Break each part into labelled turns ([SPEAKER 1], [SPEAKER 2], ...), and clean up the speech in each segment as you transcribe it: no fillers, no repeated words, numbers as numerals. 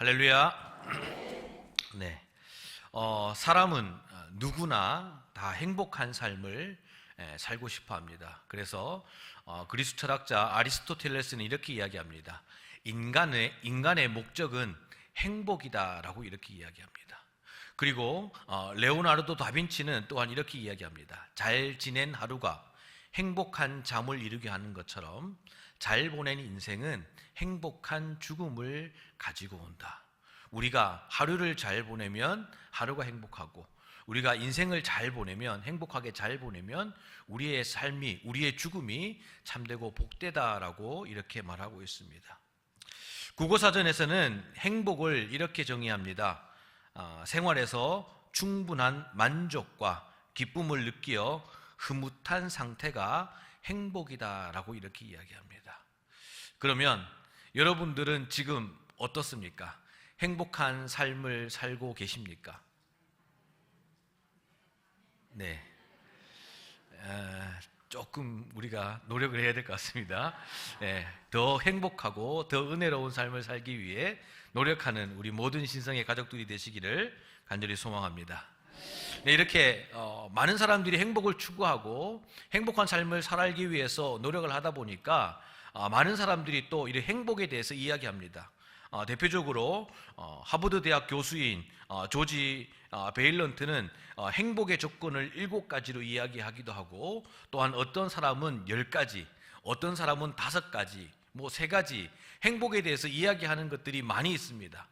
[SPEAKER 1] 할렐루야. 네. 사람은 누구나 다 행복한 삶을 살고 싶어 합니다. 그래서 그리스 철학자 아리스토텔레스는 이렇게 이야기합니다. 인간의 목적은 행복이다라고 이렇게 이야기합니다. 그리고 레오나르도 다빈치는 또한 이렇게 이야기합니다. 잘 지낸 하루가 행복한 잠을 이루게 하는 것처럼 잘 보낸 인생은 행복한 죽음을 가지고 온다. 우리가 하루를 잘 보내면 하루가 행복하고, 우리가 인생을 잘 보내면, 행복하게 잘 보내면 우리의 삶이, 우리의 죽음이 참되고 복되다라고 이렇게 말하고 있습니다. 국어사전에서는 행복을 이렇게 정의합니다. 생활에서 충분한 만족과 기쁨을 느끼어 흐뭇한 상태가 행복이다라고 이렇게 이야기합니다. 그러면 여러분들은 지금 어떻습니까? 행복한 삶을 살고 계십니까? 네. 조금 우리가 노력을 해야 될 것 같습니다. 더 행복하고 더 은혜로운 삶을 살기 위해 노력하는 우리 모든 신성의 가족들이 되시기를 간절히 소망합니다. 네, 이렇게 많은 사람들이 행복을 추구하고 행복한 삶을 살기 위해서 노력을 하다 보니까 많은 사람들이 또 이 행복에 대해서 이야기합니다. 대표적으로 하버드 대학 교수인 조지 베일런트는 행복의 조건을 7가지로 이야기하기도 하고, 또한 어떤 사람은 10가지, 어떤 사람은 5가지, 3가지 행복에 대해서 이야기하는 것들이 많이 있습니다.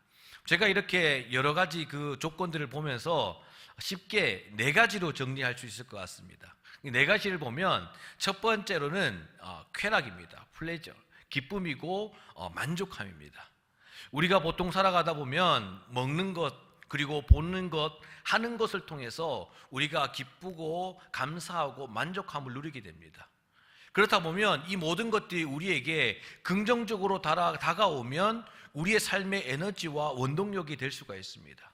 [SPEAKER 1] 제가 이렇게 여러 가지 그 조건들을 보면서 쉽게 4가지로 정리할 수 있을 것 같습니다. 이 4가지를 보면 첫 번째로는 쾌락입니다. 플레저, 기쁨이고 만족함입니다. 우리가 보통 살아가다 보면 먹는 것, 그리고 보는 것, 하는 것을 통해서 우리가 기쁘고 감사하고 만족함을 누리게 됩니다. 그렇다 보면 이 모든 것들이 우리에게 긍정적으로 다가오면 우리의 삶의 에너지와 원동력이 될 수가 있습니다.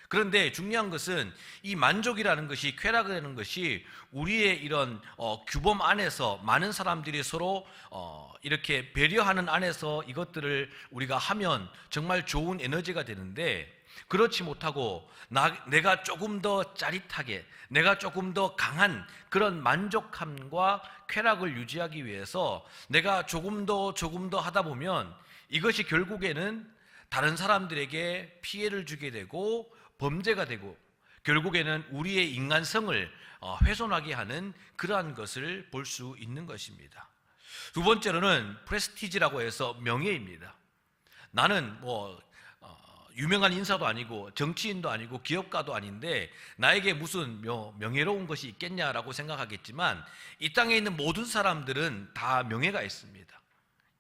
[SPEAKER 1] 그런데 중요한 것은 이 만족이라는 것이, 쾌락이라는 것이 우리의 이런 규범 안에서, 많은 사람들이 서로 이렇게 배려하는 안에서 이것들을 우리가 하면 정말 좋은 에너지가 되는데, 그렇지 못하고 내가 조금 더 짜릿하게, 내가 조금 더 강한 그런 만족함과 쾌락을 유지하기 위해서 내가 조금 더 하다 보면 이것이 결국에는 다른 사람들에게 피해를 주게 되고 범죄가 되고, 결국에는 우리의 인간성을 훼손하게 하는 그러한 것을 볼 수 있는 것입니다. 두 번째로는 프레스티지라고 해서 명예입니다. 나는 유명한 인사도 아니고 정치인도 아니고 기업가도 아닌데 나에게 무슨 명예로운 것이 있겠냐라고 생각하겠지만, 이 땅에 있는 모든 사람들은 다 명예가 있습니다.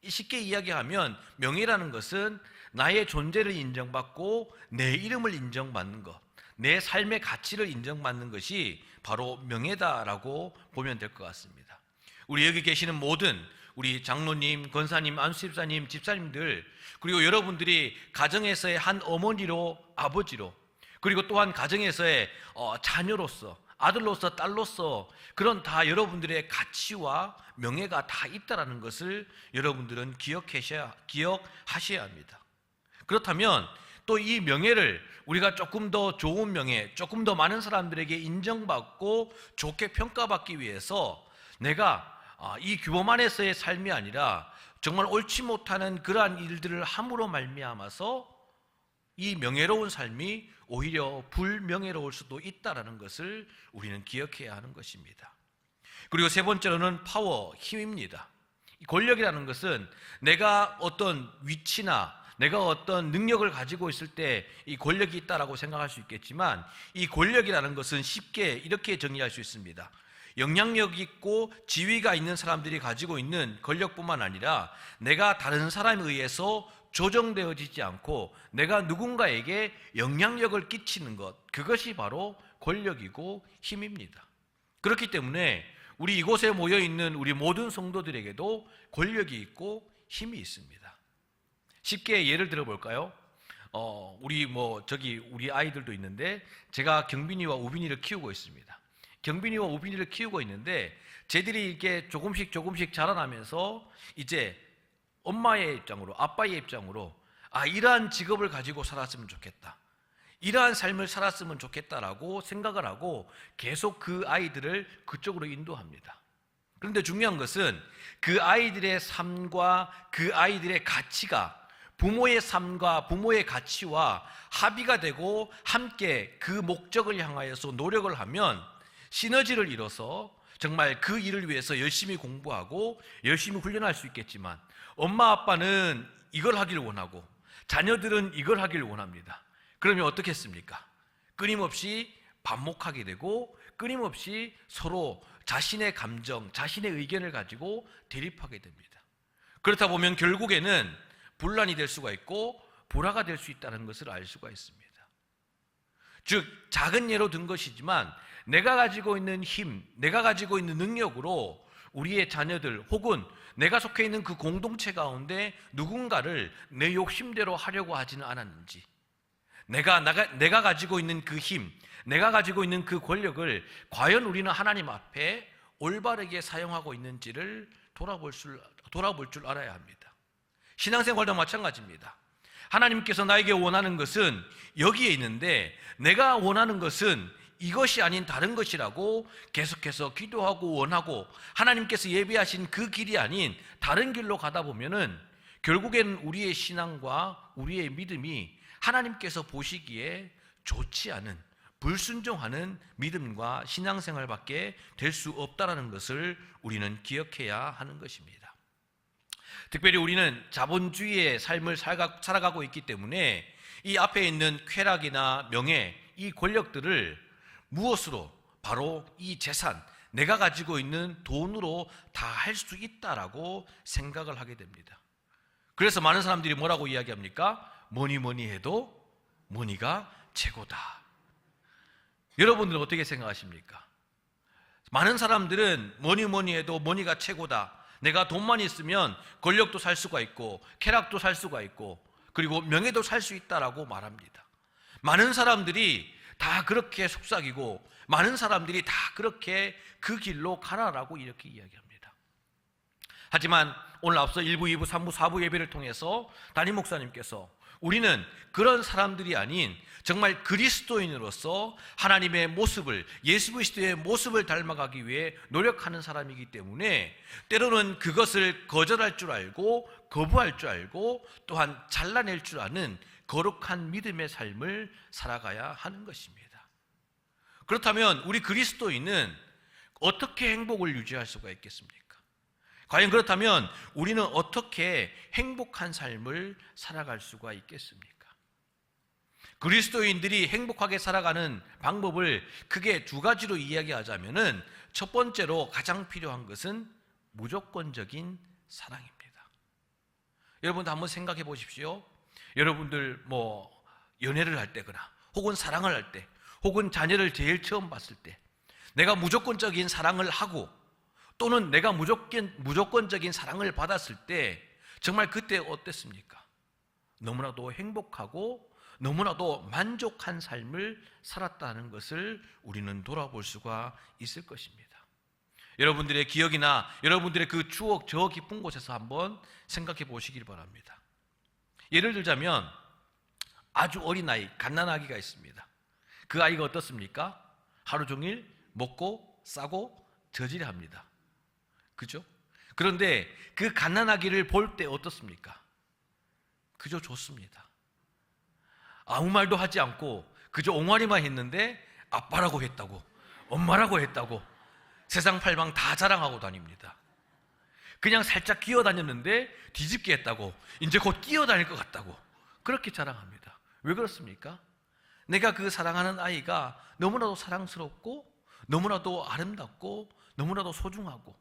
[SPEAKER 1] 쉽게 이야기하면 명예라는 것은 나의 존재를 인정받고 내 이름을 인정받는 것, 내 삶의 가치를 인정받는 것이 바로 명예다라고 보면 될 것 같습니다. 우리 여기 계시는 모든 우리 장로님, 권사님, 안수집사님, 집사님들, 그리고 여러분들이 가정에서의 한 어머니로, 아버지로, 그리고 또한 가정에서의 자녀로서, 아들로서, 딸로서 그런 다 여러분들의 가치와 명예가 다 있다라는 것을 여러분들은 기억하셔야 합니다. 그렇다면 또 이 명예를 우리가 조금 더 좋은 명예, 조금 더 많은 사람들에게 인정받고 좋게 평가받기 위해서 내가 이 규범 안에서의 삶이 아니라 정말 옳지 못하는 그러한 일들을 함으로 말미암아서 이 명예로운 삶이 오히려 불명예로울 수도 있다는 것을 우리는 기억해야 하는 것입니다. 그리고 세 번째로는 파워, 힘입니다. 권력이라는 것은 내가 어떤 위치나 내가 어떤 능력을 가지고 있을 때 이 권력이 있다라고 생각할 수 있겠지만, 이 권력이라는 것은 쉽게 이렇게 정의할 수 있습니다. 영향력 있고 지위가 있는 사람들이 가지고 있는 권력뿐만 아니라 내가 다른 사람에 의해서 조정되어지지 않고 내가 누군가에게 영향력을 끼치는 것, 그것이 바로 권력이고 힘입니다. 그렇기 때문에 우리 이곳에 모여있는 우리 모든 성도들에게도 권력이 있고 힘이 있습니다. 쉽게 예를 들어 볼까요? 우리 아이들도 있는데, 제가 경빈이와 우빈이를 키우고 있습니다. 경빈이와 우빈이를 키우고 있는데, 쟤들이 이렇게 조금씩 자라나면서 이제 엄마의 입장으로, 아빠의 입장으로 이러한 직업을 가지고 살았으면 좋겠다, 이러한 삶을 살았으면 좋겠다라고 생각을 하고 계속 그 아이들을 그쪽으로 인도합니다. 그런데 중요한 것은 그 아이들의 삶과 그 아이들의 가치가 부모의 삶과 부모의 가치와 합의가 되고 함께 그 목적을 향하여서 노력을 하면 시너지를 이뤄서 정말 그 일을 위해서 열심히 공부하고 열심히 훈련할 수 있겠지만, 엄마 아빠는 이걸 하길 원하고 자녀들은 이걸 하길 원합니다. 그러면 어떻겠습니까? 끊임없이 반목하게 되고 끊임없이 서로 자신의 감정, 자신의 의견을 가지고 대립하게 됩니다. 그렇다 보면 결국에는 분란이 될 수가 있고 불화가 될 수 있다는 것을 알 수가 있습니다. 즉, 작은 예로 든 것이지만 내가 가지고 있는 힘, 내가 가지고 있는 능력으로 우리의 자녀들 혹은 내가 속해 있는 그 공동체 가운데 누군가를 내 욕심대로 하려고 하지는 않았는지, 내가 가지고 있는 그 힘, 내가 가지고 있는 그 권력을 과연 우리는 하나님 앞에 올바르게 사용하고 있는지를 돌아볼 줄 알아야 합니다. 신앙생활도 마찬가지입니다. 하나님께서 나에게 원하는 것은 여기에 있는데 내가 원하는 것은 이것이 아닌 다른 것이라고 계속해서 기도하고 원하고 하나님께서 예비하신 그 길이 아닌 다른 길로 가다 보면은 결국에는 우리의 신앙과 우리의 믿음이 하나님께서 보시기에 좋지 않은, 불순종하는 믿음과 신앙생활밖에 될 수 없다는 것을 우리는 기억해야 하는 것입니다. 특별히 우리는 자본주의의 삶을 살아가고 있기 때문에 이 앞에 있는 쾌락이나 명예, 이 권력들을 무엇으로? 바로 이 재산, 내가 가지고 있는 돈으로 다 할 수 있다라고 생각을 하게 됩니다. 그래서 많은 사람들이 뭐라고 이야기합니까? 뭐니 해도 머니가 최고다. 여러분들은 어떻게 생각하십니까? 많은 사람들은 뭐니 해도 머니가 최고다, 내가 돈만 있으면 권력도 살 수가 있고 쾌락도 살 수가 있고 그리고 명예도 살 수 있다라고 말합니다. 많은 사람들이 다 그렇게 속삭이고 많은 사람들이 다 그렇게 그 길로 가라라고 이렇게 이야기합니다. 하지만 오늘 앞서 1부, 2부, 3부, 4부 예배를 통해서 담임 목사님께서 우리는 그런 사람들이 아닌 정말 그리스도인으로서 하나님의 모습을, 예수 그리스도의 모습을 닮아가기 위해 노력하는 사람이기 때문에 때로는 그것을 거절할 줄 알고 거부할 줄 알고 또한 잘라낼 줄 아는 거룩한 믿음의 삶을 살아가야 하는 것입니다. 그렇다면 우리 그리스도인은 어떻게 행복을 유지할 수가 있겠습니까? 과연 그렇다면 우리는 어떻게 행복한 삶을 살아갈 수가 있겠습니까? 그리스도인들이 행복하게 살아가는 방법을 크게 두 가지로 이야기하자면은 첫 번째로 가장 필요한 것은 무조건적인 사랑입니다. 여러분도 한번 생각해 보십시오. 여러분들 연애를 할 때거나 혹은 사랑을 할 때 혹은 자녀를 제일 처음 봤을 때 내가 무조건적인 사랑을 하고 또는 내가 무조건적인 사랑을 받았을 때 정말 그때 어땠습니까? 너무나도 행복하고 너무나도 만족한 삶을 살았다는 것을 우리는 돌아볼 수가 있을 것입니다. 여러분들의 기억이나 여러분들의 그 추억, 저 깊은 곳에서 한번 생각해 보시길 바랍니다. 예를 들자면 아주 어린 아이, 갓난아기가 있습니다. 그 아이가 어떻습니까? 하루 종일 먹고 싸고 저질합니다. 그죠? 그런데 그 갓난아기를 볼 때 어떻습니까? 그저 좋습니다. 아무 말도 하지 않고 그저 옹알이만 했는데 아빠라고 했다고, 엄마라고 했다고 세상 팔방 다 자랑하고 다닙니다. 그냥 살짝 기어다녔는데 뒤집게 했다고, 이제 곧 뛰어다닐 것 같다고 그렇게 자랑합니다. 왜 그렇습니까? 내가 그 사랑하는 아이가 너무나도 사랑스럽고 너무나도 아름답고 너무나도 소중하고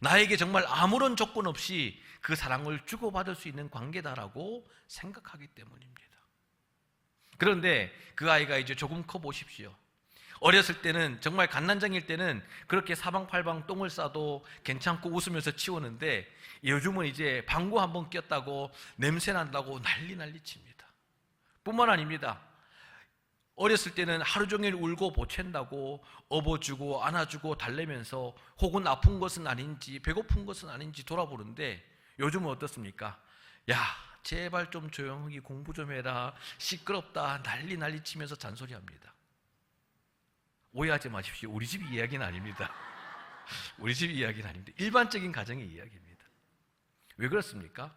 [SPEAKER 1] 나에게 정말 아무런 조건 없이 그 사랑을 주고받을 수 있는 관계다라고 생각하기 때문입니다. 그런데 그 아이가 이제 조금 커 보십시오. 어렸을 때는 정말 갓난장일 때는 그렇게 사방팔방 똥을 싸도 괜찮고 웃으면서 치우는데 요즘은 이제 방구 한번 꼈다고 냄새 난다고 난리 칩니다. 뿐만 아닙니다. 어렸을 때는 하루 종일 울고 보챈다고 업어주고 안아주고 달래면서 혹은 아픈 것은 아닌지 배고픈 것은 아닌지 돌아보는데 요즘은 어떻습니까? 야, 제발 좀 조용히 공부 좀 해라, 시끄럽다, 난리 치면서 잔소리합니다. 오해하지 마십시오. 우리 집 이야기는 아닙니다. 우리 집 이야기는 아닙니다. 일반적인 가정의 이야기입니다. 왜 그렇습니까?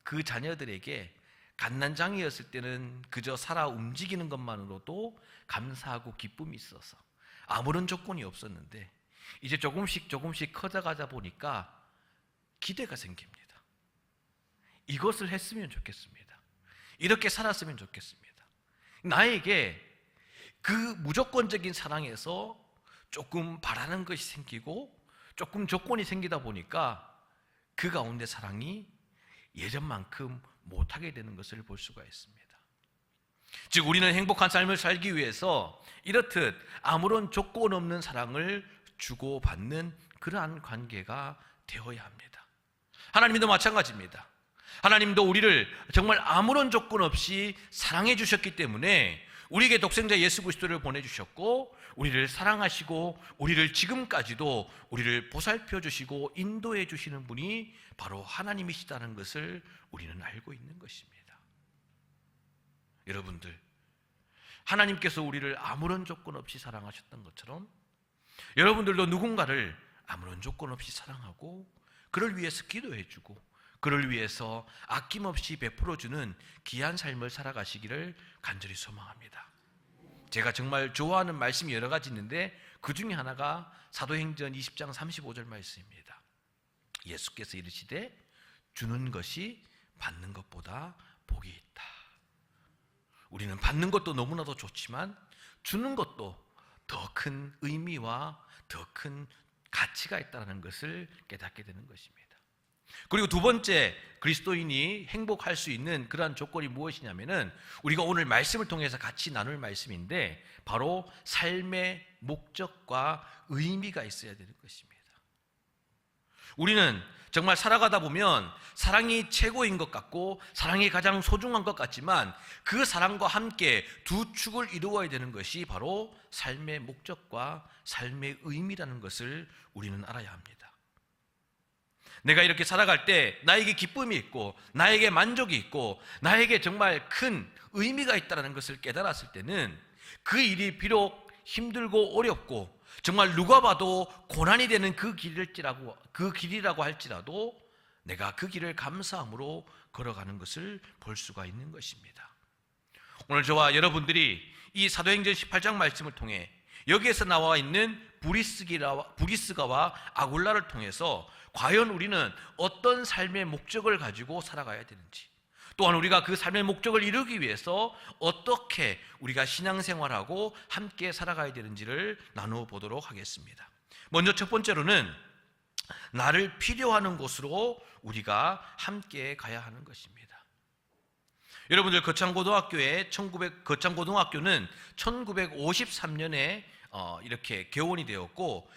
[SPEAKER 1] 그 자녀들에게 갓난장이었을 때는 그저 살아 움직이는 것만으로도 감사하고 기쁨이 있어서 아무런 조건이 없었는데, 이제 조금씩 커져가다 보니까 기대가 생깁니다. 이것을 했으면 좋겠습니다. 이렇게 살았으면 좋겠습니다. 나에게 그 무조건적인 사랑에서 조금 바라는 것이 생기고 조금 조건이 생기다 보니까 그 가운데 사랑이 예전만큼 못하게 되는 것을 볼 수가 있습니다. 즉, 우리는 행복한 삶을 살기 위해서 이렇듯 아무런 조건 없는 사랑을 주고받는 그러한 관계가 되어야 합니다. 하나님도 마찬가지입니다. 하나님도 우리를 정말 아무런 조건 없이 사랑해 주셨기 때문에 우리에게 독생자 예수 그리스도를 보내주셨고, 우리를 사랑하시고 우리를 지금까지도 우리를 보살펴 주시고 인도해 주시는 분이 바로 하나님이시다는 것을 우리는 알고 있는 것입니다. 여러분들, 하나님께서 우리를 아무런 조건 없이 사랑하셨던 것처럼 여러분들도 누군가를 아무런 조건 없이 사랑하고 그를 위해서 기도해 주고 그를 위해서 아낌없이 베풀어주는 귀한 삶을 살아가시기를 간절히 소망합니다. 제가 정말 좋아하는 말씀이 여러 가지 있는데 그 중에 하나가 사도행전 20장 35절 말씀입니다. 예수께서 이르시되 주는 것이 받는 것보다 복이 있다. 우리는 받는 것도 너무나도 좋지만 주는 것도 더 큰 의미와 더 큰 가치가 있다는 것을 깨닫게 되는 것입니다. 그리고 두 번째, 그리스도인이 행복할 수 있는 그러한 조건이 무엇이냐면은 우리가 오늘 말씀을 통해서 같이 나눌 말씀인데 바로 삶의 목적과 의미가 있어야 되는 것입니다. 우리는 정말 살아가다 보면 사랑이 최고인 것 같고 사랑이 가장 소중한 것 같지만 그 사랑과 함께 두 축을 이루어야 되는 것이 바로 삶의 목적과 삶의 의미라는 것을 우리는 알아야 합니다. 내가 이렇게 살아갈 때 나에게 기쁨이 있고 나에게 만족이 있고 나에게 정말 큰 의미가 있다는 것을 깨달았을 때는 그 일이 비록 힘들고 어렵고 정말 누가 봐도 고난이 되는 그 길이라고 할지라도 내가 그 길을 감사함으로 걸어가는 것을 볼 수가 있는 것입니다. 오늘 저와 여러분들이 이 사도행전 18장 말씀을 통해 여기에서 나와 있는 브리스가와 아굴라를 통해서 과연 우리는 어떤 삶의 목적을 가지고 살아가야 되는지, 또한 우리가 그 삶의 목적을 이루기 위해서 어떻게 우리가 신앙생활하고 함께 살아가야 되는지를 나누어 보도록 하겠습니다. 먼저 첫 번째로는 나를 필요하는 곳으로 우리가 함께 가야 하는 것입니다. 여러분들, 거창고등학교는 1953년에 이렇게 개원이 되었고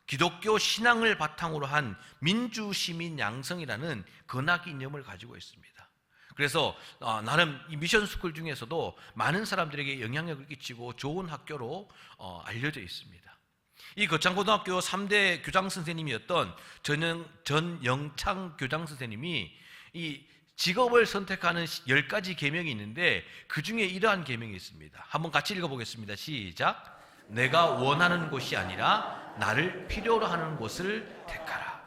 [SPEAKER 1] 기독교 신앙을 바탕으로 한 민주시민 양성이라는 근학 이념을 가지고 있습니다. 그래서 나름 이 미션 스쿨 중에서도 많은 사람들에게 영향력을 끼치고 좋은 학교로 알려져 있습니다. 이 거창고등학교 3대 교장 선생님이었던 전영창 교장 선생님이 이 직업을 선택하는 10가지 계명이 있는데 그 중에 이러한 계명이 있습니다. 한번 같이 읽어보겠습니다. 시작. 내가 원하는 곳이 아니라 나를 필요로 하는 곳을 택하라.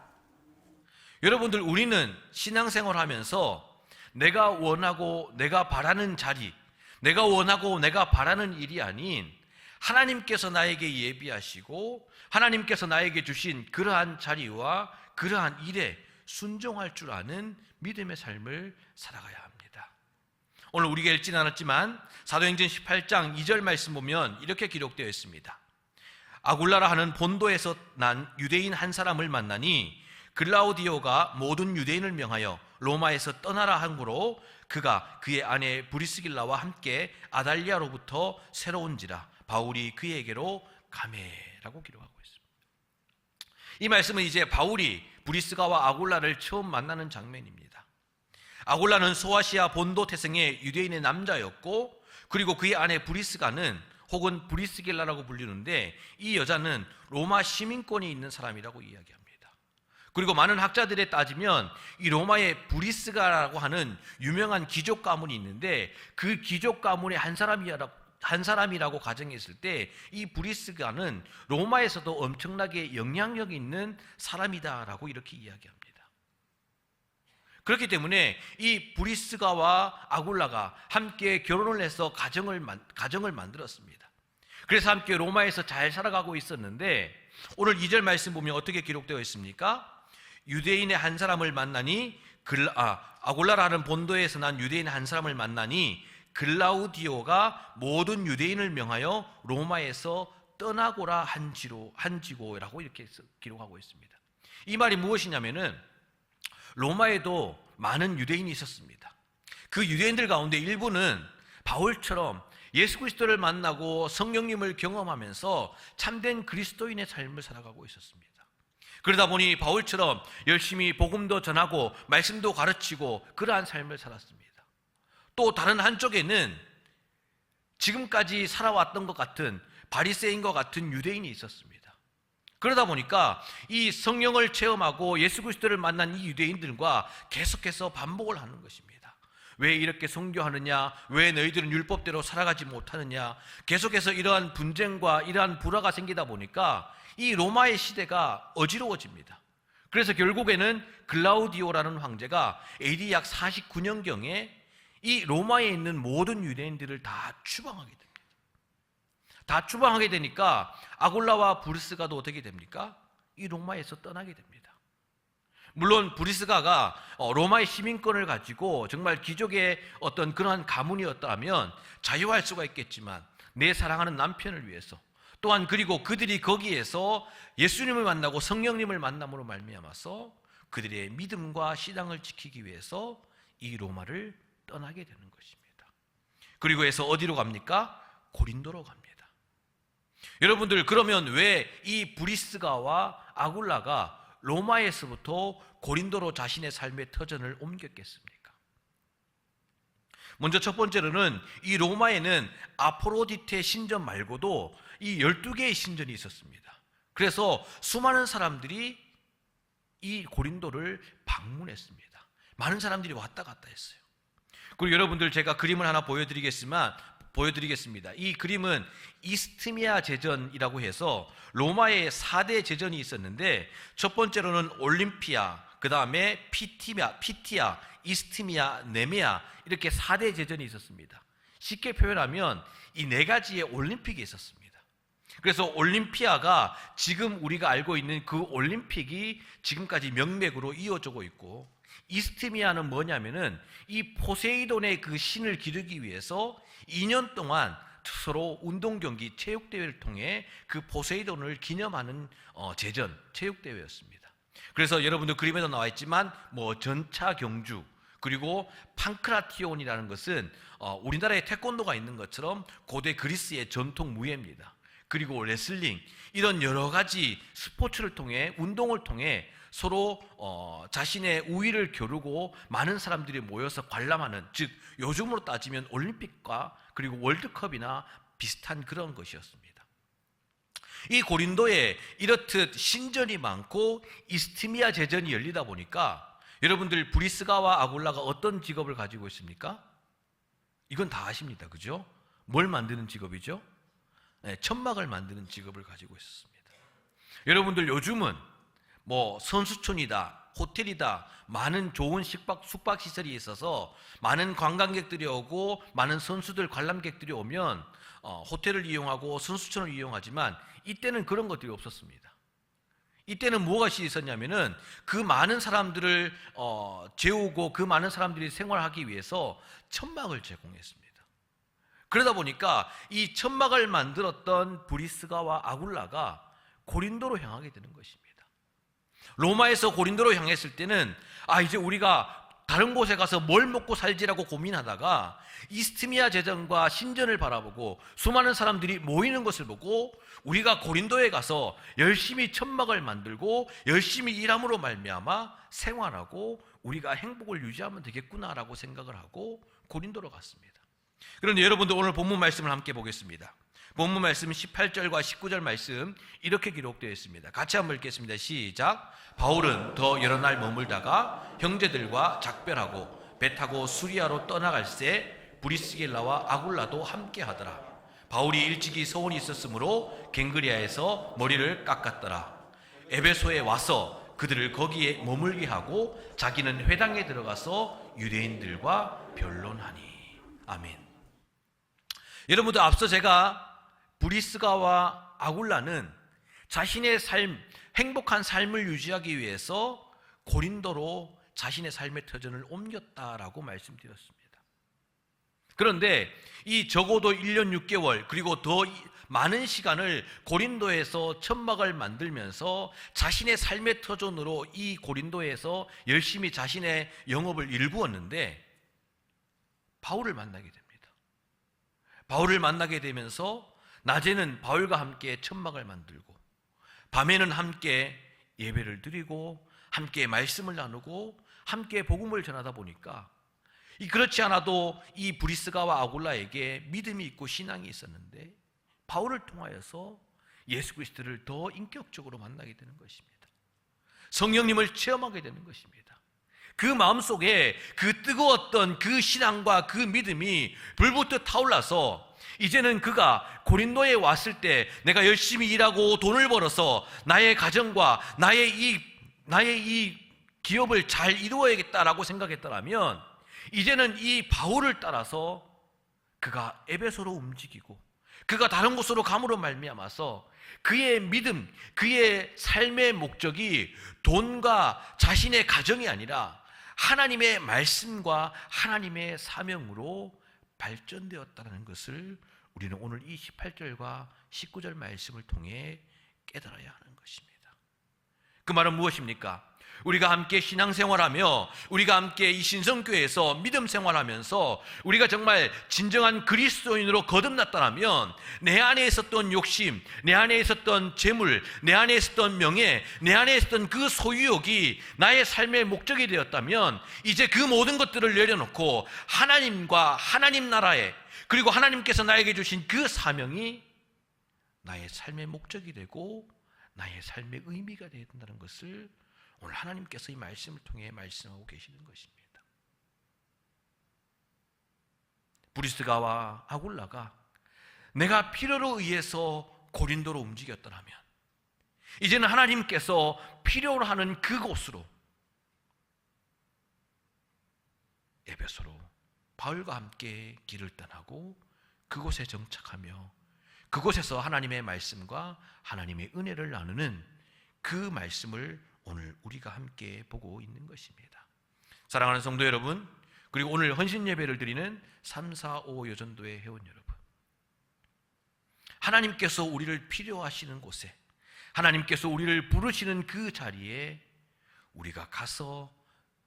[SPEAKER 1] 여러분들, 우리는 신앙생활을 하면서 내가 원하고 내가 바라는 자리, 내가 원하고 내가 바라는 일이 아닌 하나님께서 나에게 예비하시고 하나님께서 나에게 주신 그러한 자리와 그러한 일에 순종할 줄 아는 믿음의 삶을 살아가야 합니다. 오늘 우리가 읽지는 않았지만 사도행전 18장 2절 말씀 보면 이렇게 기록되어 있습니다. 아굴라라 하는 본도에서 난 유대인 한 사람을 만나니 글라우디오가 모든 유대인을 명하여 로마에서 떠나라 한 거로 그가 그의 아내 브리스길라와 함께 아달리아로부터 새로운지라 바울이 그에게로 가매라고 기록하고 있습니다. 이 말씀은 이제 바울이 브리스가와 아굴라를 처음 만나는 장면입니다. 아굴라는 소아시아 본도 태생의 유대인의 남자였고 그리고 그의 아내 브리스가는 혹은 브리스길라라고 불리는데 이 여자는 로마 시민권이 있는 사람이라고 이야기합니다. 그리고 많은 학자들에 따지면 이 로마의 브리스가라고 하는 유명한 귀족 가문이 있는데 그 귀족 가문의 한 사람이라고 가정했을 때 이 브리스가는 로마에서도 엄청나게 영향력 있는 사람이다라고 이렇게 이야기합니다. 그렇기 때문에 이 브리스가와 아굴라가 함께 결혼을 해서 가정을 만들었습니다. 그래서 함께 로마에서 잘 살아가고 있었는데 오늘 2절 말씀 보면 어떻게 기록되어 있습니까? 유대인의 한 사람을 만나니 아굴라라는 본도에서 난 유대인 한 사람을 만나니 글라우디오가 모든 유대인을 명하여 로마에서 떠나고라 한지고라고 이렇게 기록하고 있습니다. 이 말이 무엇이냐면은 로마에도 많은 유대인이 있었습니다. 그 유대인들 가운데 일부는 바울처럼 예수 그리스도를 만나고 성령님을 경험하면서 참된 그리스도인의 삶을 살아가고 있었습니다. 그러다 보니 바울처럼 열심히 복음도 전하고 말씀도 가르치고 그러한 삶을 살았습니다. 또 다른 한쪽에는 지금까지 살아왔던 것 같은 바리새인과 같은 유대인이 있었습니다. 그러다 보니까 이 성령을 체험하고 예수 그리스도를 만난 이 유대인들과 계속해서 반복을 하는 것입니다. 왜 이렇게 선교하느냐? 왜 너희들은 율법대로 살아가지 못하느냐? 계속해서 이러한 분쟁과 이러한 불화가 생기다 보니까 이 로마의 시대가 어지러워집니다. 그래서 결국에는 글라우디오라는 황제가 AD 약 49년경에 이 로마에 있는 모든 유대인들을 다 추방하게 됩니다. 다 추방하게 되니까 아굴라와 브리스가도 어떻게 됩니까? 이 로마에서 떠나게 됩니다. 물론 브리스가가 로마의 시민권을 가지고 정말 귀족의 어떤 그러한 가문이었다면 자유할 수가 있겠지만 내 사랑하는 남편을 위해서 또한 그리고 그들이 거기에서 예수님을 만나고 성령님을 만남으로 말미암아서 그들의 믿음과 신앙을 지키기 위해서 이 로마를 떠나게 되는 것입니다. 그리고 해서 어디로 갑니까? 고린도로 갑니다. 여러분들, 그러면 왜 이 브리스가와 아굴라가 로마에서부터 고린도로 자신의 삶의 터전을 옮겼겠습니까? 먼저 첫 번째로는 이 로마에는 아프로디테 신전 말고도 이 12개의 신전이 있었습니다. 그래서 수많은 사람들이 이 고린도를 방문했습니다. 많은 사람들이 왔다 갔다 했어요. 그리고 여러분들, 제가 그림을 하나 보여드리겠습니다. 이 그림은 이스트미아 제전이라고 해서 로마의 4대 제전이 있었는데 첫 번째로는 올림피아, 그 다음에 피티아, 이스트미아, 네메아, 이렇게 4대 제전이 있었습니다. 쉽게 표현하면 이 4가지의 올림픽이 있었습니다. 그래서 올림피아가 지금 우리가 알고 있는 그 올림픽이 지금까지 명맥으로 이어지고 있고, 이스트미아는 뭐냐면은 이 포세이돈의 그 신을 기르기 위해서 2년 동안 서로 운동경기 체육대회를 통해 그 포세이돈을 기념하는 제전 체육대회였습니다. 그래서 여러분들 그림에도 나와 있지만 전차 경주, 그리고 판크라티온이라는 것은 우리나라에 태권도가 있는 것처럼 고대 그리스의 전통 무예입니다. 그리고 레슬링, 이런 여러 가지 스포츠를 통해, 운동을 통해 서로 자신의 우위를 겨루고 많은 사람들이 모여서 관람하는, 즉 요즘으로 따지면 올림픽과 그리고 월드컵이나 비슷한 그런 것이었습니다. 이 고린도에 이렇듯 신전이 많고 이스트미아 제전이 열리다 보니까 여러분들, 브리스가와 아굴라가 어떤 직업을 가지고 있습니까? 이건 다 아십니다. 그죠? 뭘 만드는 직업이죠? 네, 천막을 만드는 직업을 가지고 있었습니다. 여러분들, 요즘은 선수촌이다, 호텔이다, 많은 좋은 숙박시설이 있어서 많은 관광객들이 오고 많은 선수들, 관람객들이 오면 호텔을 이용하고 선수촌을 이용하지만 이때는 그런 것들이 없었습니다. 이때는 무엇이 있었냐면은 그 많은 사람들을 재우고 그 많은 사람들이 생활하기 위해서 천막을 제공했습니다. 그러다 보니까 이 천막을 만들었던 브리스가와 아굴라가 고린도로 향하게 되는 것입니다. 로마에서 고린도로 향했을 때는 이제 우리가 다른 곳에 가서 뭘 먹고 살지라고 고민하다가 이스트미아 제전과 신전을 바라보고 수많은 사람들이 모이는 것을 보고 우리가 고린도에 가서 열심히 천막을 만들고 열심히 일함으로 말미암아 생활하고 우리가 행복을 유지하면 되겠구나라고 생각을 하고 고린도로 갔습니다. 그런데 여러분들, 오늘 본문 말씀을 함께 보겠습니다. 본문 말씀 18절과 19절 말씀 이렇게 기록되어 있습니다. 같이 한번 읽겠습니다. 시작. 바울은 더 여러 날 머물다가 형제들과 작별하고 배 타고 수리아로 떠나갈새 브리스길라와 아굴라도 함께 하더라. 바울이 일찍이 소원이 있었으므로 갱그리아에서 머리를 깎았더라. 에베소에 와서 그들을 거기에 머물게 하고 자기는 회당에 들어가서 유대인들과 변론하니. 아멘. 여러분들, 앞서 제가 브리스가와 아굴라는 자신의 삶, 행복한 삶을 유지하기 위해서 고린도로 자신의 삶의 터전을 옮겼다라고 말씀드렸습니다. 그런데 이 적어도 1년 6개월 그리고 더 많은 시간을 고린도에서 천막을 만들면서 자신의 삶의 터전으로 이 고린도에서 열심히 자신의 영업을 일구었는데 바울을 만나게 됩니다. 바울을 만나게 되면서 낮에는 바울과 함께 천막을 만들고 밤에는 함께 예배를 드리고 함께 말씀을 나누고 함께 복음을 전하다 보니까 그렇지 않아도 이 브리스가와 아굴라에게 믿음이 있고 신앙이 있었는데 바울을 통하여서 예수 그리스도를 더 인격적으로 만나게 되는 것입니다. 성령님을 체험하게 되는 것입니다. 그 마음속에 그 뜨거웠던 그 신앙과 그 믿음이 불붙어 타올라서 이제는 그가 고린도에 왔을 때 내가 열심히 일하고 돈을 벌어서 나의 가정과 나의 이 기업을 잘 이루어야겠다라고 생각했더라면 이제는 이 바울을 따라서 그가 에베소로 움직이고 그가 다른 곳으로 감으로 말미암아서 그의 믿음, 그의 삶의 목적이 돈과 자신의 가정이 아니라 하나님의 말씀과 하나님의 사명으로 발전되었다는 것을 우리는 오늘 이 18절과 19절 말씀을 통해 깨달아야 하는 것입니다. 그 말은 무엇입니까? 우리가 함께 신앙생활하며 우리가 함께 이 신성교회에서 믿음 생활하면서 우리가 정말 진정한 그리스도인으로 거듭났다면 내 안에 있었던 욕심, 내 안에 있었던 재물, 내 안에 있었던 명예, 내 안에 있었던 그 소유욕이 나의 삶의 목적이 되었다면 이제 그 모든 것들을 내려놓고 하나님과 하나님 나라에 그리고 하나님께서 나에게 주신 그 사명이 나의 삶의 목적이 되고 나의 삶의 의미가 되어야 된다는 것을 오늘 하나님께서 이 말씀을 통해 말씀하고 계시는 것입니다. 브리스가와 아굴라가 내가 필요로 의해서 고린도로 움직였더라면 이제는 하나님께서 필요로 하는 그곳으로 에베소로 바울과 함께 길을 떠나고 그곳에 정착하며 그곳에서 하나님의 말씀과 하나님의 은혜를 나누는 그 말씀을 오늘 우리가 함께 보고 있는 것입니다. 사랑하는 성도 여러분, 그리고 오늘 헌신 예배를 드리는 3, 4, 5 여전도의 회원 여러분, 하나님께서 우리를 필요하시는 곳에 하나님께서 우리를 부르시는 그 자리에 우리가 가서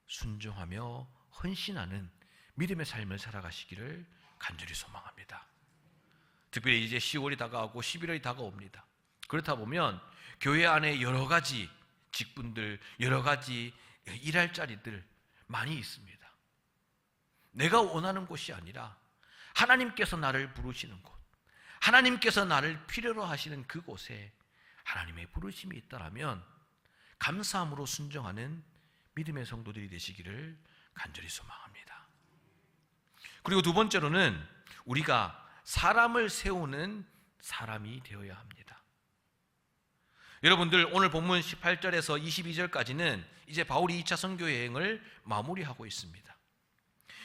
[SPEAKER 1] 순종하며 헌신하는 믿음의 삶을 살아가시기를 간절히 소망합니다. 특별히 이제 10월이 다가오고 11월이 다가옵니다. 그렇다 보면 교회 안에 여러 가지 직분들, 여러 가지 일할 자리들 많이 있습니다. 내가 원하는 곳이 아니라 하나님께서 나를 부르시는 곳, 하나님께서 나를 필요로 하시는 그곳에 하나님의 부르심이 있다라면 감사함으로 순종하는 믿음의 성도들이 되시기를 간절히 소망합니다. 그리고 두 번째로는 우리가 사람을 세우는 사람이 되어야 합니다. 여러분들, 오늘 본문 18절에서 22절까지는 이제 바울이 2차 선교 여행을 마무리하고 있습니다.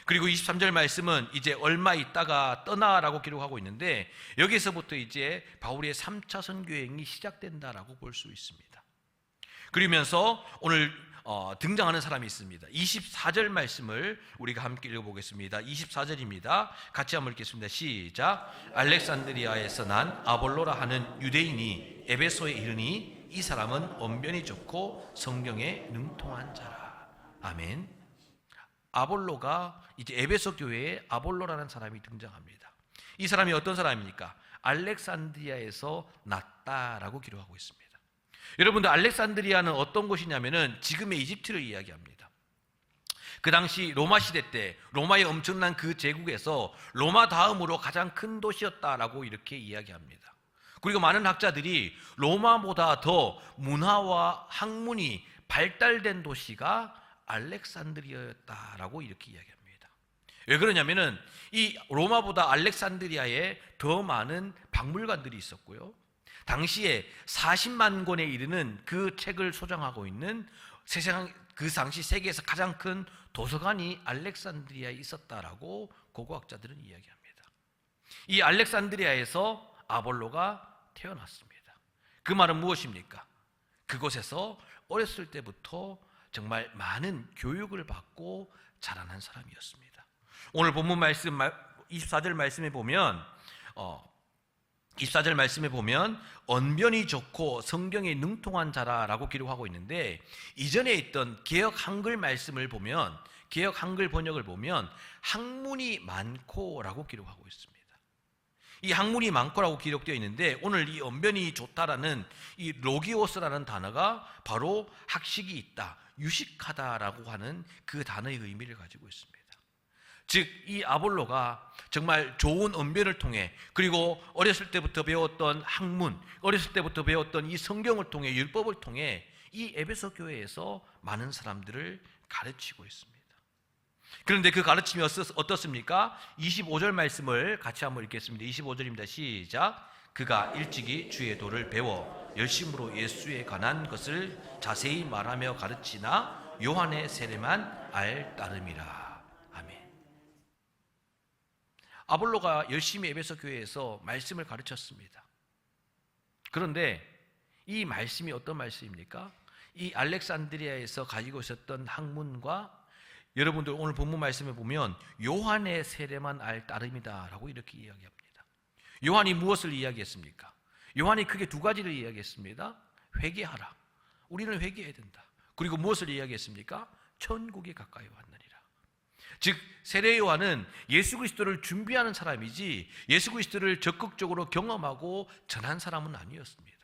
[SPEAKER 1] 그리고 23절 말씀은 이제 얼마 있다가 떠나라고 기록하고 있는데 여기서부터 이제 바울의 3차 선교 여행이 시작된다라고 볼 수 있습니다. 그러면서 오늘 등장하는 사람이 있습니다. 24절 말씀을 우리가 함께 읽어보겠습니다. 24절입니다. 같이 한번 읽겠습니다. 시작. 알렉산드리아에서 난 아볼로라 하는 유대인이 에베소에 이르니 이 사람은 언변이 좋고 성경에 능통한 자라. 아멘. 아볼로가 이제 에베소 교회에 아볼로라는 사람이 등장합니다. 이 사람이 어떤 사람입니까? 알렉산드리아에서 났다라고 기록하고 있습니다. 여러분들, 알렉산드리아는 어떤 곳이냐면은 지금의 이집트를 이야기합니다. 그 당시 로마 시대 때 로마의 엄청난 그 제국에서 로마 다음으로 가장 큰 도시였다라고 이렇게 이야기합니다. 그리고 많은 학자들이 로마보다 더 문화와 학문이 발달된 도시가 알렉산드리아였다라고 이렇게 이야기합니다. 왜 그러냐면은 이 로마보다 알렉산드리아에 더 많은 박물관들이 있었고요. 당시에 40만 권에 이르는 그 책을 소장하고 있는 세상 그 당시 세계에서 가장 큰 도서관이 알렉산드리아에 있었다라고 고고학자들은 이야기합니다. 이 알렉산드리아에서 아볼로가 태어났습니다. 그 말은 무엇입니까? 그곳에서 어렸을 때부터 정말 많은 교육을 받고 자라난 사람이었습니다. 오늘 본문 말씀 24절 말씀에 보면 24절 말씀에 보면 언변이 좋고 성경에 능통한 자라라고 기록하고 있는데, 이전에 있던 개역 한글 말씀을 보면, 개역 한글 번역을 보면 학문이 많고라고 기록하고 있습니다. 이 학문이 많고라고 기록되어 있는데, 오늘 이 언변이 좋다라는 이 로기오스라는 단어가 바로 학식이 있다, 유식하다라고 하는 그 단어의 의미를 가지고 있습니다. 즉 이 아볼로가 정말 좋은 언변을 통해, 그리고 어렸을 때부터 배웠던 학문, 어렸을 때부터 배웠던 이 성경을 통해, 율법을 통해 이 에베소 교회에서 많은 사람들을 가르치고 있습니다. 그런데 그 가르침이 어떻습니까? 25절 말씀을 같이 한번 읽겠습니다. 25절입니다. 시작. 그가 일찍이 주의 도를 배워 열심으로 예수에 관한 것을 자세히 말하며 가르치나 요한의 세례만 알 따름이라. 아멘. 아볼로가 열심히 에베소 교회에서 말씀을 가르쳤습니다. 그런데 이 말씀이 어떤 말씀입니까? 이 알렉산드리아에서 가지고 있었던 학문과, 여러분들 오늘 본문 말씀에 보면 요한의 세례만 알 따름이다 라고 이렇게 이야기합니다. 요한이 무엇을 이야기했습니까? 요한이 크게 두 가지를 이야기했습니다. 회개하라, 우리는 회개해야 된다. 그리고 무엇을 이야기했습니까? 천국에 가까이 왔느니라. 즉 세례 요한은 예수 그리스도를 준비하는 사람이지 예수 그리스도를 적극적으로 경험하고 전한 사람은 아니었습니다.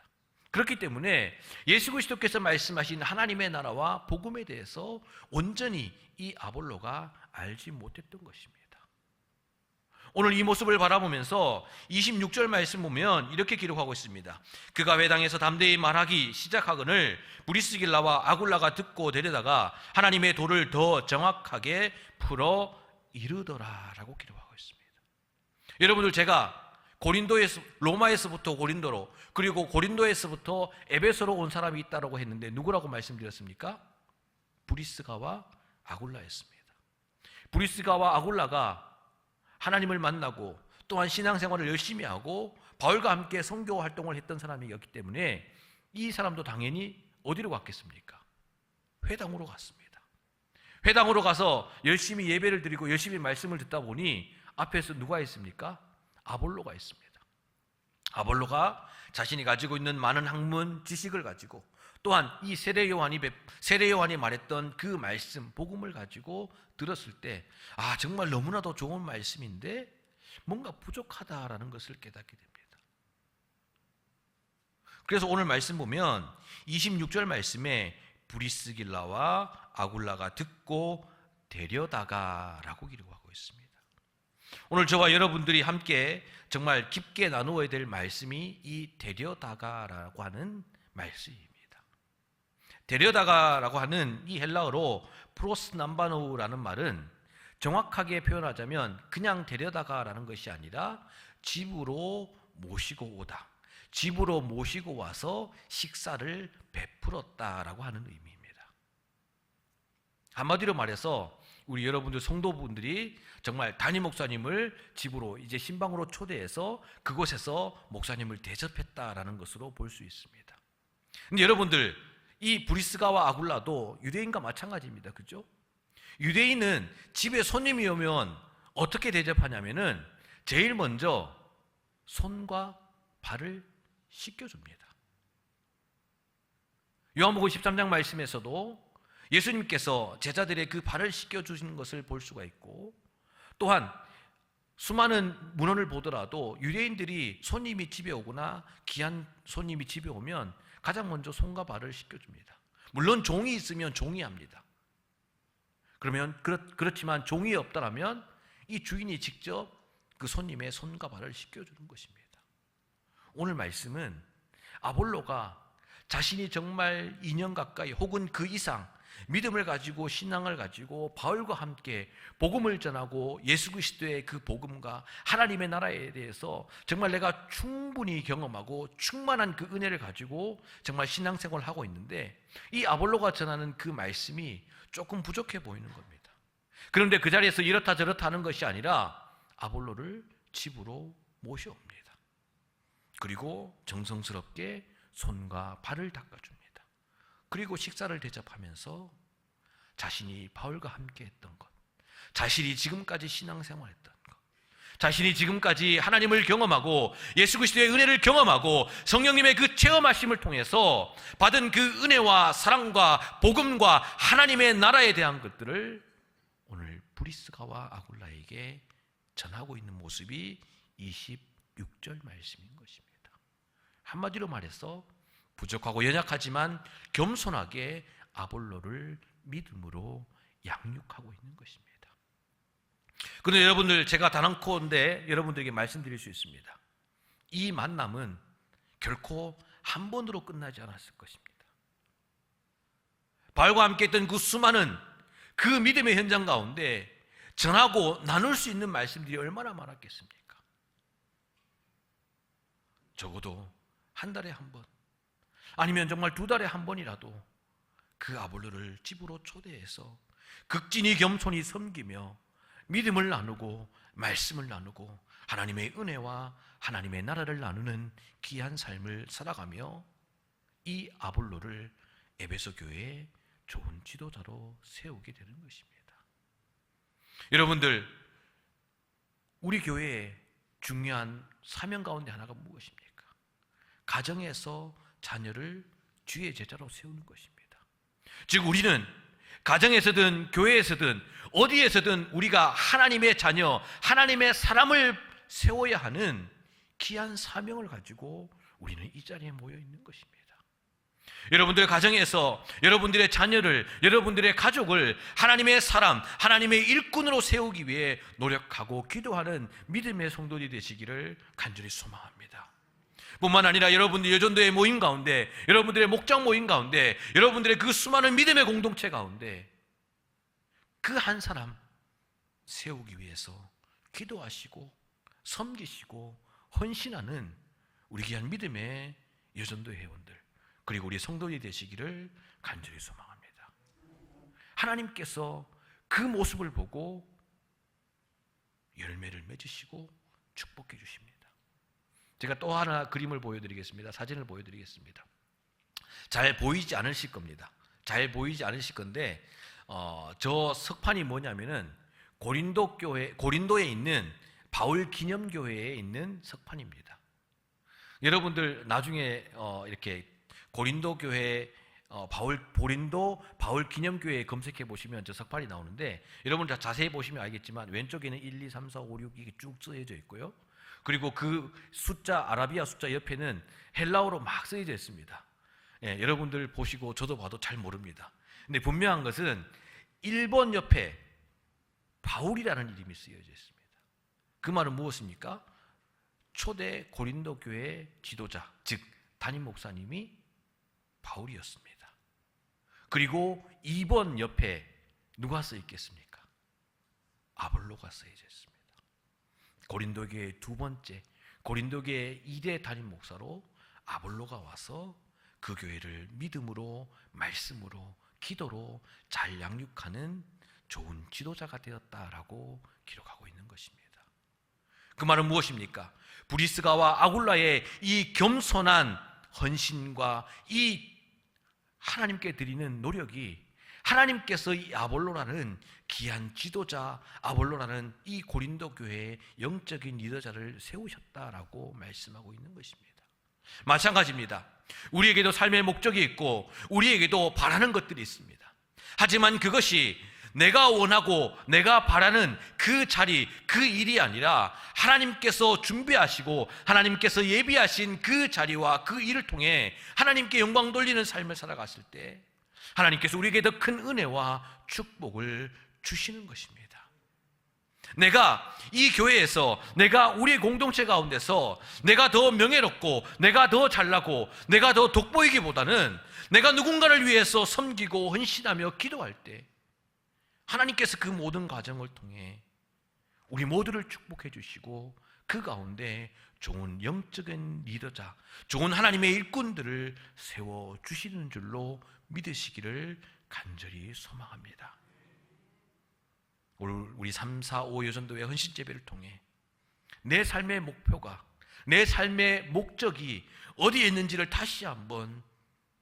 [SPEAKER 1] 그렇기 때문에 예수 그리스도께서 말씀하신 하나님의 나라와 복음에 대해서 온전히 이 아볼로가 알지 못했던 것입니다. 오늘 이 모습을 바라보면서 26절 말씀 보면 이렇게 기록하고 있습니다. 그가 회당에서 담대히 말하기 시작하거늘 브리스길라와 아굴라가 듣고 데려다가 하나님의 도를 더 정확하게 풀어 이르더라 라고 기록하고 있습니다. 여러분들, 제가 로마에서부터 고린도로, 그리고 고린도에서부터 에베소로 온 사람이 있다고 했는데 누구라고 말씀드렸습니까? 브리스가와 아굴라였습니다. 브리스가와 아굴라가 하나님을 만나고 또한 신앙생활을 열심히 하고 바울과 함께 선교 활동을 했던 사람이었기 때문에 이 사람도 당연히 어디로 갔겠습니까? 회당으로 갔습니다. 회당으로 가서 열심히 예배를 드리고 열심히 말씀을 듣다 보니 앞에서 누가 있습니까? 아볼로가 있습니다. 아볼로가 자신이 가지고 있는 많은 학문, 지식을 가지고, 또한 이 세례 요한이 말했던 그 말씀, 복음을 가지고 들었을 때, 아, 정말 너무나도 좋은 말씀인데 뭔가 부족하다라는 것을 깨닫게 됩니다. 그래서 오늘 말씀 보면 26절 말씀에 브리스길라와 아굴라가 듣고 데려다가 라고 기록하고 있습니다. 오늘 저와 여러분들이 함께 정말 깊게 나누어야 될 말씀이 이 데려다가라고 하는 말씀입니다. 데려다가라고 하는 이 헬라어로 프로스남바노우라는 말은 정확하게 표현하자면 그냥 데려다가라는 것이 아니라 집으로 모시고 오다, 집으로 모시고 와서 식사를 베풀었다라고 하는 의미입니다. 한마디로 말해서 우리 여러분들 성도분들이 정말 담임 목사님을 집으로, 이제 신방으로 초대해서 그곳에서 목사님을 대접했다라는 것으로 볼 수 있습니다. 근데 여러분들, 이 브리스가와 아굴라도 유대인과 마찬가지입니다. 그죠? 유대인은 집에 손님이 오면 어떻게 대접하냐면은 제일 먼저 손과 발을 씻겨줍니다. 요한복음 13장 말씀에서도 예수님께서 제자들의 그 발을 씻겨주시는 것을 볼 수가 있고, 또한 수많은 문헌을 보더라도 유대인들이 손님이 집에 오거나 귀한 손님이 집에 오면 가장 먼저 손과 발을 씻겨줍니다. 물론 종이 있으면 종이 합니다. 그러면 그렇지만 종이 없다라면 이 주인이 직접 그 손님의 손과 발을 씻겨주는 것입니다. 오늘 말씀은 아볼로가 자신이 정말 2년 가까이 혹은 그 이상 믿음을 가지고 신앙을 가지고 바울과 함께 복음을 전하고 예수 그리스도의 그 복음과 하나님의 나라에 대해서 정말 내가 충분히 경험하고 충만한 그 은혜를 가지고 정말 신앙생활을 하고 있는데 이 아볼로가 전하는 그 말씀이 조금 부족해 보이는 겁니다. 그런데 그 자리에서 이렇다 저렇다 하는 것이 아니라 아볼로를 집으로 모셔옵니다. 그리고 정성스럽게 손과 발을 닦아줍니다. 그리고 식사를 대접하면서 자신이 바울과 함께 했던 것, 자신이 지금까지 신앙생활했던 것, 자신이 지금까지 하나님을 경험하고 예수 그리스도의 은혜를 경험하고 성령님의 그 체험하심을 통해서 받은 그 은혜와 사랑과 복음과 하나님의 나라에 대한 것들을 오늘 브리스가와 아굴라에게 전하고 있는 모습이 26절 말씀인 것입니다. 한마디로 말해서 부족하고 연약하지만 겸손하게 아볼로를 믿음으로 양육하고 있는 것입니다. 그런데 여러분들, 제가 단언컨대 여러분들에게 말씀드릴 수 있습니다. 이 만남은 결코 한 번으로 끝나지 않았을 것입니다. 바울과 함께 했던 그 수많은 그 믿음의 현장 가운데 전하고 나눌 수 있는 말씀들이 얼마나 많았겠습니까? 적어도 한 달에 한 번, 아니면 정말 2달에 한 번이라도 그 아볼로를 집으로 초대해서 극진히 겸손히 섬기며 믿음을 나누고 말씀을 나누고 하나님의 은혜와 하나님의 나라를 나누는 귀한 삶을 살아가며 이 아볼로를 에베소 교회의 좋은 지도자로 세우게 되는 것입니다. 여러분들, 우리 교회의 중요한 사명 가운데 하나가 무엇입니까? 가정에서 자녀를 주의 제자로 세우는 것입니다. 즉 우리는 가정에서든 교회에서든 어디에서든 우리가 하나님의 자녀, 하나님의 사람을 세워야 하는 귀한 사명을 가지고 우리는 이 자리에 모여 있는 것입니다. 여러분들의 가정에서 여러분들의 자녀를, 여러분들의 가족을 하나님의 사람, 하나님의 일꾼으로 세우기 위해 노력하고 기도하는 믿음의 성도들이 되시기를 간절히 소망합니다. 뿐만 아니라 여러분들 여전도의 모임 가운데, 여러분들의 목장 모임 가운데, 여러분들의 그 수많은 믿음의 공동체 가운데 그 한 사람 세우기 위해서 기도하시고 섬기시고 헌신하는 우리 귀한 믿음의 여전도 회원들, 그리고 우리 성도들이 되시기를 간절히 소망합니다. 하나님께서 그 모습을 보고 열매를 맺으시고 축복해 주십니다. 제가 또 하나 그림을 보여드리겠습니다. 사진을 보여드리겠습니다. 잘 보이지 않으실 겁니다. 잘 보이지 않으실 건데 저 석판이 뭐냐면은 고린도에 있는 바울 기념교회에 있는 석판입니다. 여러분들 나중에 이렇게 고린도 교회 바울 기념교회 검색해 보시면 저 석판이 나오는데, 여러분 자세히 보시면 알겠지만 왼쪽에는 1, 2, 3, 4, 5, 6 이게 쭉 쓰여져 있고요. 그리고 그 숫자, 아라비아 숫자 옆에는 헬라어로 막 쓰여져 있습니다. 예, 여러분들 보시고 저도 봐도 잘 모릅니다. 근데 분명한 것은 1번 옆에 바울이라는 이름이 쓰여져 있습니다. 그 말은 무엇입니까? 초대 고린도 교회 지도자, 즉 담임 목사님이 바울이었습니다. 그리고 2번 옆에 누가 써 있겠습니까? 아볼로가 쓰여져 있습니다. 고린도 교회의 2번째, 고린도 교회의 2대 담임 목사로 아볼로가 와서 그 교회를 믿음으로, 말씀으로, 기도로 잘 양육하는 좋은 지도자가 되었다라고 기록하고 있는 것입니다. 그 말은 무엇입니까? 브리스가와 아굴라의 이 겸손한 헌신과 이 하나님께 드리는 노력이 하나님께서 이 아볼로라는 귀한 지도자, 아볼로라는 이 고린도 교회의 영적인 리더자를 세우셨다라고 말씀하고 있는 것입니다. 마찬가지입니다. 우리에게도 삶의 목적이 있고 우리에게도 바라는 것들이 있습니다. 하지만 그것이 내가 원하고 내가 바라는 그 자리, 그 일이 아니라 하나님께서 준비하시고 하나님께서 예비하신 그 자리와 그 일을 통해 하나님께 영광 돌리는 삶을 살아갔을 때 하나님께서 우리에게 더 큰 은혜와 축복을 주시는 것입니다. 내가 이 교회에서, 내가 우리 공동체 가운데서 내가 더 명예롭고 내가 더 잘나고 내가 더 돋보이기보다는 내가 누군가를 위해서 섬기고 헌신하며 기도할 때 하나님께서 그 모든 과정을 통해 우리 모두를 축복해 주시고 그 가운데 좋은 영적인 리더자, 좋은 하나님의 일꾼들을 세워주시는 줄로 믿으시기를 간절히 소망합니다. 우리 3, 4, 5 여전도회 헌신제배를 통해 내 삶의 목표가, 내 삶의 목적이 어디에 있는지를 다시 한번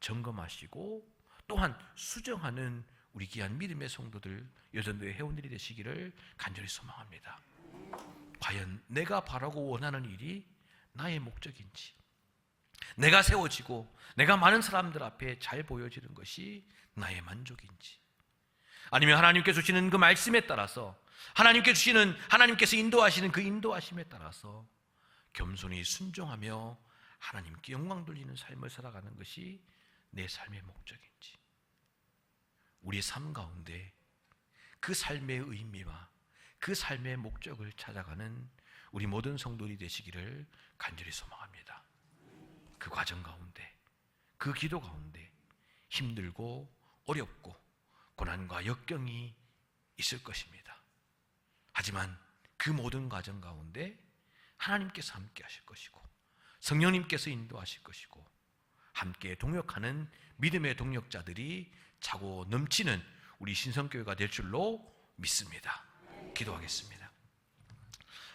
[SPEAKER 1] 점검하시고 또한 수정하는 우리 귀한 믿음의 성도들, 여전도회 회원들이 되시기를 간절히 소망합니다. 과연 내가 바라고 원하는 일이 나의 목적인지, 내가 세워지고 내가 많은 사람들 앞에 잘 보여지는 것이 나의 만족인지, 아니면 하나님께서 주시는 그 말씀에 따라서 하나님께서 인도하시는 그 인도하심에 따라서 겸손히 순종하며 하나님께 영광 돌리는 삶을 살아가는 것이 내 삶의 목적인지, 우리의 삶 가운데 그 삶의 의미와 그 삶의 목적을 찾아가는 우리 모든 성도들이 되시기를 간절히 소망합니다. 그 과정 가운데, 그 기도 가운데 힘들고 어렵고 고난과 역경이 있을 것입니다. 하지만 그 모든 과정 가운데 하나님께서 함께 하실 것이고 성령님께서 인도하실 것이고 함께 동역하는 믿음의 동역자들이 차고 넘치는 우리 신성교회가 될 줄로 믿습니다. 기도하겠습니다.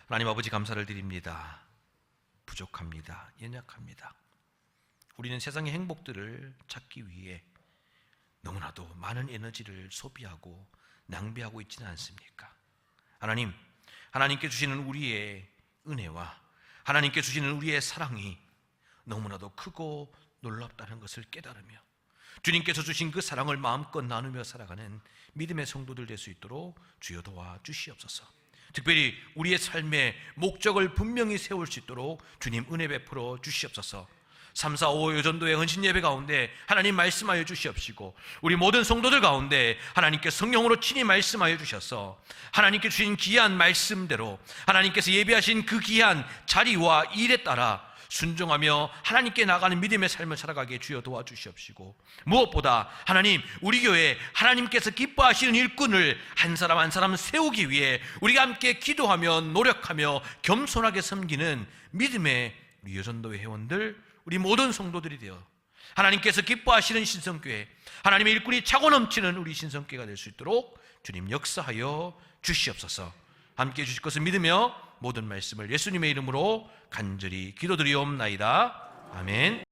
[SPEAKER 1] 하나님 아버지, 감사를 드립니다. 부족합니다. 연약합니다. 우리는 세상의 행복들을 찾기 위해 너무나도 많은 에너지를 소비하고 낭비하고 있지는 않습니까? 하나님, 하나님께 주시는 우리의 은혜와 하나님께 주시는 우리의 사랑이 너무나도 크고 놀랍다는 것을 깨달으며 주님께서 주신 그 사랑을 마음껏 나누며 살아가는 믿음의 성도들 될 수 있도록 주여 도와 주시옵소서. 특별히 우리의 삶의 목적을 분명히 세울 수 있도록 주님 은혜 베풀어 주시옵소서. 3, 4, 5 여전도의 헌신 예배 가운데 하나님 말씀하여 주시옵시고 우리 모든 성도들 가운데 하나님께 성령으로 친히 말씀하여 주셔서 하나님께 주신 귀한 말씀대로 하나님께서 예비하신 그 귀한 자리와 일에 따라 순종하며 하나님께 나가는 믿음의 삶을 살아가게 주여 도와주시옵시고 무엇보다 하나님, 우리 교회 하나님께서 기뻐하시는 일꾼을 한 사람 한 사람 세우기 위해 우리가 함께 기도하며 노력하며 겸손하게 섬기는 믿음의 우리 여전도회 회원들, 우리 모든 성도들이 되어 하나님께서 기뻐하시는 신성교회, 하나님의 일꾼이 차고 넘치는 우리 신성교회가 될 수 있도록 주님 역사하여 주시옵소서. 함께 해주실 것을 믿으며 모든 말씀을 예수님의 이름으로 간절히 기도드리옵나이다. 아멘.